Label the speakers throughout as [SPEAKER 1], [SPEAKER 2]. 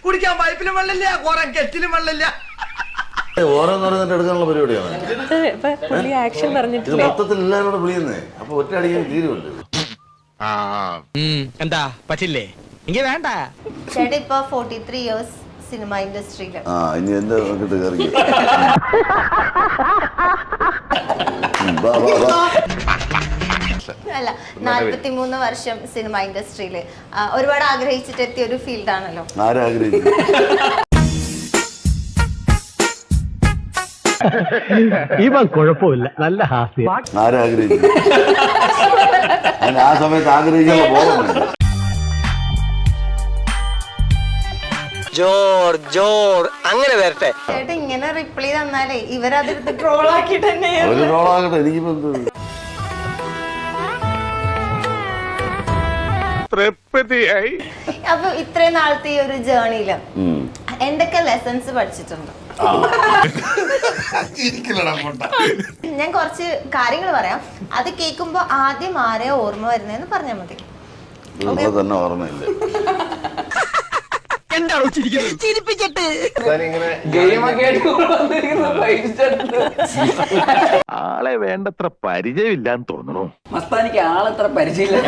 [SPEAKER 1] കുടിക്കാൻ പൈപ്പിലും വെള്ളമില്ല, കുറെ കെറ്റിലും വെള്ളമില്ല.
[SPEAKER 2] ഓരോന്ന് എടുക്കാനുള്ള പരിപാടിയാണ് ഇത് മൊത്തത്തിൽ എല്ലാവരും വിളിയുന്നേ. അപ്പൊ ഒറ്റ അടിക്കാൻ തീരുമല്ലോ.
[SPEAKER 1] എന്താ പറ്റില്ലേ? എനിക്ക് വേണ്ട.
[SPEAKER 3] ചേട്ടാ ഇപ്പൊ 43 ഇയേഴ്സ് സിനിമ ഇൻഡസ്ട്രിയില്.
[SPEAKER 2] ഇനി എന്താ നോക്കിട്ട് കയറി
[SPEAKER 3] അല്ല, 43 വർഷം സിനിമ ഇൻഡസ്ട്രിയില് ഒരുപാട് ആഗ്രഹിച്ചിട്ട് എത്തിയ ഒരു ഫീൽഡ് ആണല്ലോ.
[SPEAKER 2] ആരാഗ്രഹിച്ചു?
[SPEAKER 4] ഇവൻ കുഴപ്പമില്ല, നല്ല ഹാസ്യം.
[SPEAKER 2] ആരാഗ്രഹിച്ചു? ആ സമയത്ത് ആഗ്രഹിക്കുമ്പോ പോകുന്നുണ്ട്.
[SPEAKER 1] അങ്ങനെ വരട്ടെ.
[SPEAKER 3] ചേട്ടാ ഇങ്ങനെ റിപ്ലൈ തന്നാലേ ഇവരതെടുത്ത് ട്രോളാക്കിട്ട് തന്നെ.
[SPEAKER 2] ഒരു ട്രോളാകട്ടെ, എനിക്കിപ്പോ എന്ത്.
[SPEAKER 3] അപ്പൊ ഇത്രയും നാളത്തെ ഈ ഒരു ജേർണിയില് എന്തൊക്കെ ലെസൺസ് പഠിച്ചിട്ടുണ്ട്? ഞാൻ കുറച്ച് കാര്യങ്ങൾ പറയാം, അത് കേൾക്കുമ്പോ ആദ്യം ആരെയോ ഓർമ്മ വരുന്നതെന്ന് പറഞ്ഞാൽ മതി.
[SPEAKER 2] തന്നെ ഓർമ്മയില്ല.
[SPEAKER 5] ആളെ വേണ്ടത്ര പരിചയമില്ലാന്ന് തോന്നുന്നു.
[SPEAKER 6] മസ്താനിക്ക് ആളെത്ര പരിചയമില്ല.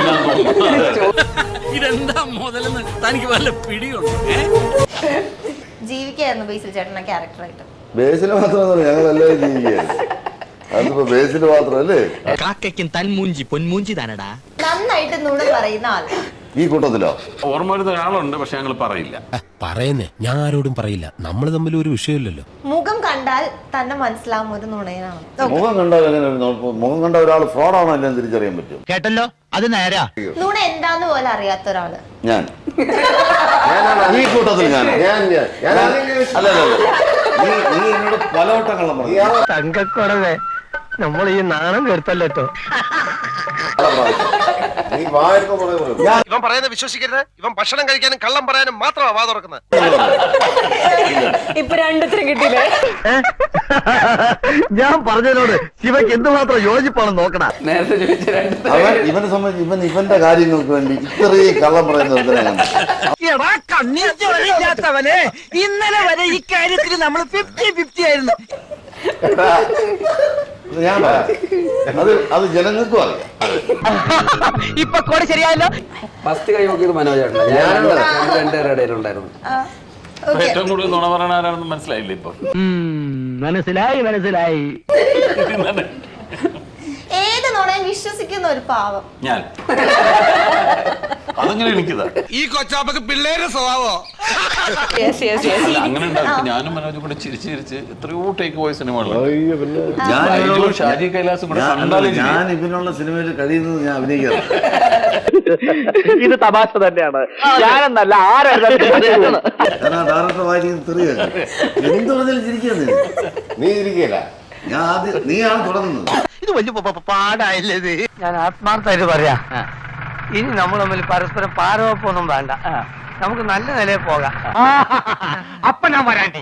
[SPEAKER 1] ഇതെന്താ മുതലെന്ന് തനിക്ക് വല്ല പിടിയുണ്ടോ?
[SPEAKER 3] ജീവിക്കായിരുന്നു ബേസിൽ ചേട്ടന ക്യാരക്ടറായിട്ട്.
[SPEAKER 2] ബേസിന് മാത്രമല്ല, ഞങ്ങളെല്ലാവരും ജീവിക്കുകയാണ്. അതിപ്പോ ബേസിന് മാത്രമല്ലേ.
[SPEAKER 1] കാക്കയ്ക്കും തൻമൂഞ്ചി പൊന്മൂഞ്ചി താനടാ.
[SPEAKER 3] നന്നായിട്ട് നുണ പറയുന്ന ആൾ
[SPEAKER 2] ഈ കൂട്ടത്തിലോ?
[SPEAKER 5] ഓർമ്മ വരുന്ന ഒരാളുണ്ട്, പക്ഷെ ഞങ്ങൾ പറയില്ല.
[SPEAKER 4] പറയുന്നേ, ഞാൻ ആരോടും പറയില്ല. നമ്മൾ തമ്മിൽ ഒരു വിഷയമില്ലല്ലോ.
[SPEAKER 3] മുഖം കണ്ടാൽ തന്നെ മനസ്സിലാവും ഒരു നുണയനാണ്.
[SPEAKER 2] മുഖം കണ്ടാൽ എങ്ങനെ? മുഖം കണ്ട ഒരാൾ ഫ്രോഡാണോ എല്ലാം തിരിച്ചറിയാൻ പറ്റും.
[SPEAKER 1] കേട്ടല്ലോ, അത് നേരാ.
[SPEAKER 3] നുണ എന്താന്ന് പോലെ അറിയാത്ത ഒരാള്
[SPEAKER 2] ഞാൻ ഈ കൂട്ടത്തിൽ അല്ല നീ എന്നോട് പലവട്ടം കള്ളം പറഞ്ഞു.
[SPEAKER 4] തങ്കക്കുറവേ, നമ്മൾ ഈ നാണം കെടുത്തല്ലോ.
[SPEAKER 7] ഇവൻ പറയുന്നത് വിശ്വസിക്കരുത്. ഇവൻ ഭക്ഷണം കഴിക്കാനും കള്ളം പറയാനും മാത്രമാണ് വാ തുറക്കുന്നത്.
[SPEAKER 3] ഇപ്പൊ രണ്ടുത്തരം കിട്ടിയില്ലേ?
[SPEAKER 5] ഞാൻ പറഞ്ഞതിനോട് ശിവയ്ക്ക് എന്തുമാത്രം യോജിപ്പാണെന്ന് നോക്കണ.
[SPEAKER 6] നേരത്തെ ചോദിച്ച രണ്ട്
[SPEAKER 2] ഇവനെ സംബന്ധിച്ച് ഇവന്റെ കാര്യങ്ങൾക്ക് വേണ്ടി ഇത്രയും കള്ളം പറയുന്നത്
[SPEAKER 1] കണ്ണില്ലാത്തവനെ. ഇന്നലെ വരെ ഈ കാര്യത്തിൽ നമ്മൾ 50-50 ആയിരുന്നു.
[SPEAKER 2] ഞാൻ അത് ജനങ്ങൾക്കും അറിയാം.
[SPEAKER 1] ഇപ്പൊ കൂടെ ശരിയായല്ലോ.
[SPEAKER 6] ഫസ്റ്റ് കൈ നോക്കിയത് മനോജാണ്. ഞാൻ രണ്ടുപേരുടെ ഇടയിലുണ്ടായിരുന്നു.
[SPEAKER 5] ഏറ്റവും കൂടുതൽ നുണ പറയണ ആരാണെന്ന് മനസ്സിലായില്ലേ ഇപ്പൊ?
[SPEAKER 4] മനസ്സിലായി.
[SPEAKER 3] ഏത് നുണയും വിശ്വസിക്കുന്ന ഒരു പാവം
[SPEAKER 5] ഞാൻ അതെങ്ങനെ എനിക്കിതാ
[SPEAKER 7] ഈ കൊച്ചാപ്പക്ക് പിള്ളേരുടെ സ്വഭാവോ?
[SPEAKER 5] അങ്ങനെ ഉണ്ടാവും. ഞാനും മനോജും കൂടെ ചിരിച്ച് ചിരിച്ച് എത്രയോ ടേക്ക് പോയ സിനിമകളിൽ ഷാജി കൈലാസും കൂടെ
[SPEAKER 2] ഞാൻ ഇവനുള്ള സിനിമയിൽ കഴിയുന്നത് ഞാൻ അഭിനയിക്കാറ്.
[SPEAKER 4] ഇത് തമാശ തന്നെയാണ്. ഞാനെന്നല്ല,
[SPEAKER 2] കാരണം ആ ഡയറക്ടർ വായിക്കുന്നത് തെറിയാണ്. എന്ത് പറഞ്ഞാലും ചിരിക്കാന്ന്. നീ ചിരിക്കല, നീയാണ് തുടങ്ങുന്നത്.
[SPEAKER 1] ഇത് വലിയ പാടായില്ലേ?
[SPEAKER 4] ഞാൻ ആത്മാർത്ഥമായിട്ട് പറയാ, ഇനി നമ്മൾ തമ്മിൽ പരസ്പരം പാരവപ്പൊന്നും വേണ്ട. നമുക്ക് നല്ല നിലയിൽ പോകാം.
[SPEAKER 1] അപ്പൊ ഞാൻ വരാണ്ടി.